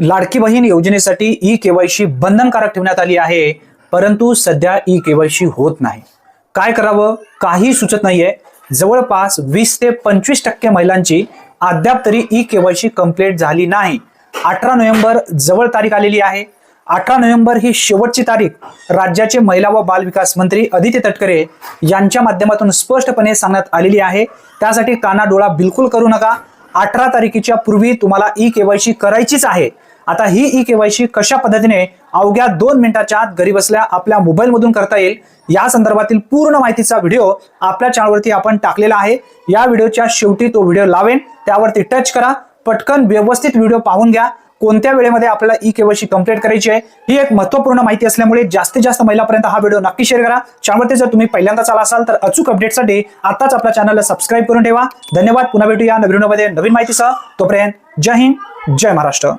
लाडकी बहीण योजनेसाठी e KYC बंधनकारक ठेवण्यात आली आहे, परंतु सध्या ई केवायसी होत नाही. काय करावं काही सुचत नाहीये. जवळपास 20 ते 25% महिलांची अद्याप तरी ई केवायसी कंप्लीट झाली नाही. 18 नोव्हेंबर जवळ तारीख आलेली आहे. 18 नोव्हेंबर ही शेवटची तारीख राज्याचे महिला व बाल विकास मंत्री अदिती तटकरे यांच्या माध्यमातून स्पष्टपणे सांगण्यात आलेली आहे. त्यासाठी कानाडोळा बिलकुल करू नका. 18 तारखेच्या पूर्वी तुम्हाला ई केवायसी करायचीच आहे. आता ही ई केवायसी कशा पद्धतीने अवघ्या 2 मिनिटाच्या आत घरी बसल्या आपल्या मोबाईल मधून करता येईल या संदर्भातील पूर्ण माहितीचा व्हिडिओ आपल्या चॅनलवरती आपण टाकलेला आहे. या व्हिडिओच्या शेवटी तो व्हिडिओ लावेन, त्यावरती टच करा. पटकन व्यवस्थित व्हिडिओ पाहून घ्या. कोणत्या वेळेमध्ये आपल्याला ई केवायसी कंप्लीट करायची आहे ही एक महत्त्वपूर्ण माहिती असल्यामुळे जास्तीत जास्त महिलांपर्यंत हा व्हिडिओ नक्की शेअर करा. चॅनलवरती जर तुम्ही पहिल्यांदाच आला असाल तर अचूक अपडेटसाठी आताच आपल्या चॅनलला सबस्क्राईब करून ठेवा. धन्यवाद. पुन्हा भेटूया नवीन व्हिडिओमध्ये नवीन माहितीसह. तोपर्यंत जय हिंद, जय महाराष्ट्र.